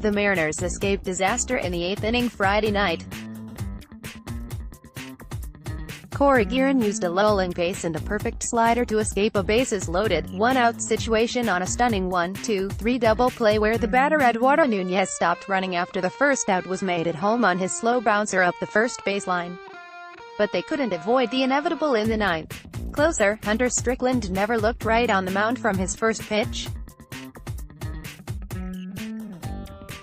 The Mariners escaped disaster in the 8th inning Friday night. Cory Gearrin used a lulling pace and a perfect slider to escape a bases-loaded, one-out situation on a stunning 1-2-3 double play where the batter Eduardo Nunez stopped running after the first out was made at home on his slow bouncer up the first baseline. But they couldn't avoid the inevitable in the ninth. Closer, Hunter Strickland never looked right on the mound from his first pitch.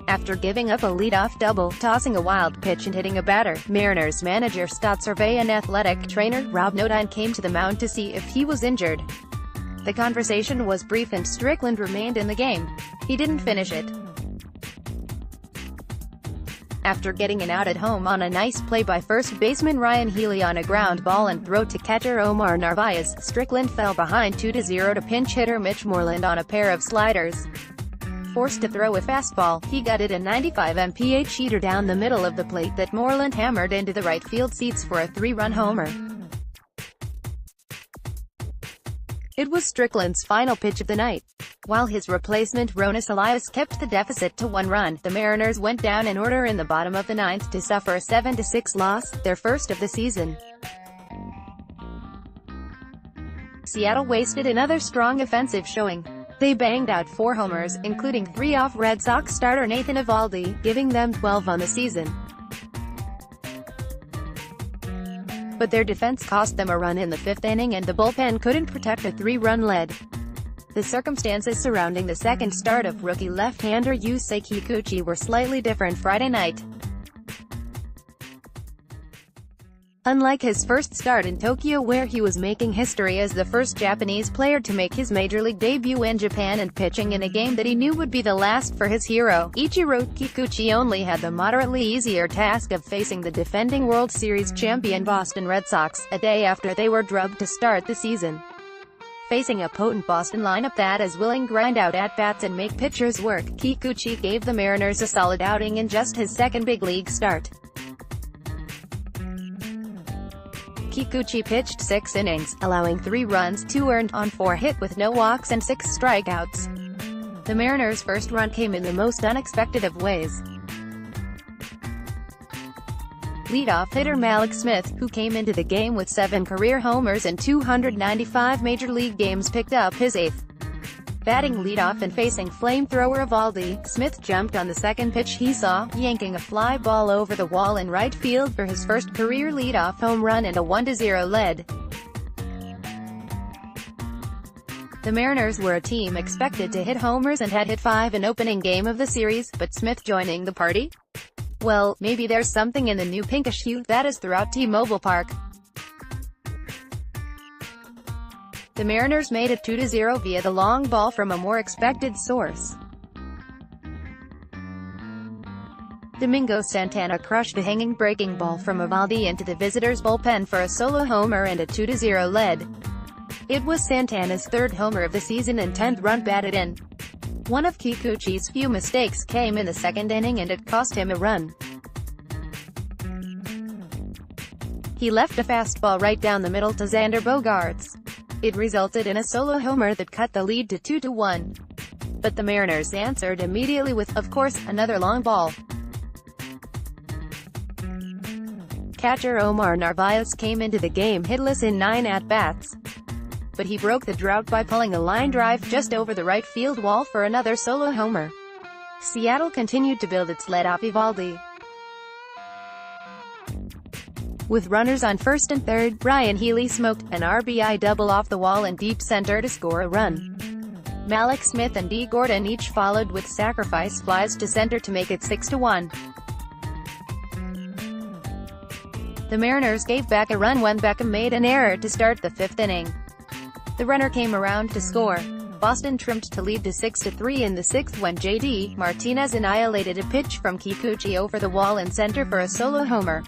After giving up a leadoff double, tossing a wild pitch and hitting a batter, Mariners manager Scott Survey and athletic trainer Rob Nodine came to the mound to see if he was injured. The conversation was brief and Strickland remained in the game. He didn't finish it. After getting an out at home on a nice play by first baseman Ryan Healy on a ground ball and throw to catcher Omar Narvaez, Strickland fell behind 2-0 to pinch hitter Mitch Moreland on a pair of sliders. Forced to throw a fastball, he gutted a 95 mph heater down the middle of the plate that Moreland hammered into the right field seats for a 3-run homer. It was Strickland's final pitch of the night. While his replacement Ronis Elias kept the deficit to 1 run, the Mariners went down in order in the bottom of the ninth to suffer a 7-6 loss, their first of the season. Seattle wasted another strong offensive showing. They banged out 4 homers, including 3 off Red Sox starter Nathan Eovaldi, giving them 12 on the season. But their defense cost them a run in the 5th inning and the bullpen couldn't protect a 3-run lead. The circumstances surrounding the second start of rookie left-hander Yusei Kikuchi were slightly different Friday night. Unlike his first start in Tokyo where he was making history as the first Japanese player to make his major league debut in Japan and pitching in a game that he knew would be the last for his hero, Ichiro Kikuchi only had the moderately easier task of facing the defending World Series champion Boston Red Sox, a day after they were drubbed to start the season. Facing a potent Boston lineup that is willing to grind out at-bats and make pitchers work, Kikuchi gave the Mariners a solid outing in just his second big league start. Kikuchi pitched 6 innings, allowing 3 runs, 2 earned, on 4 hit with no walks and 6 strikeouts. The Mariners' first run came in the most unexpected of ways. Leadoff hitter Mallex Smith, who came into the game with 7 career homers and 295 Major League games, picked up his 8th. Batting leadoff and facing flamethrower Eovaldi, Smith jumped on the second pitch he saw, yanking a fly ball over the wall in right field for his first career leadoff home run and a 1-0 lead. The Mariners were a team expected to hit homers and had hit 5 in opening game of the series, but Smith joining the party? Well, maybe there's something in the new pinkish hue that is throughout T-Mobile Park. The Mariners made it 2-0 via the long ball from a more expected source. Domingo Santana crushed a hanging breaking ball from Eovaldi into the visitors' bullpen for a solo homer and a 2-0 lead. It was Santana's 3rd homer of the season and 10th run batted in. One of Kikuchi's few mistakes came in the 2nd inning and it cost him a run. He left a fastball right down the middle to Xander Bogaerts. It resulted in a solo homer that cut the lead to 2-1. But the Mariners answered immediately with, of course, another long ball. Catcher Omar Narvaez came into the game hitless in 9 at-bats. But he broke the drought by pulling a line drive just over the right field wall for another solo homer. Seattle continued to build its lead off Eovaldi. With runners on 1st and 3rd, Ryan Healy smoked an RBI double off the wall in deep center to score a run. Mallex Smith and D. Gordon each followed with sacrifice flies to center to make it 6-1. The Mariners gave back a run when Beckham made an error to start the 5th inning. The runner came around to score. Boston trimmed to lead to 6-3 in the 6th when J.D. Martinez annihilated a pitch from Kikuchi over the wall in center for a solo homer.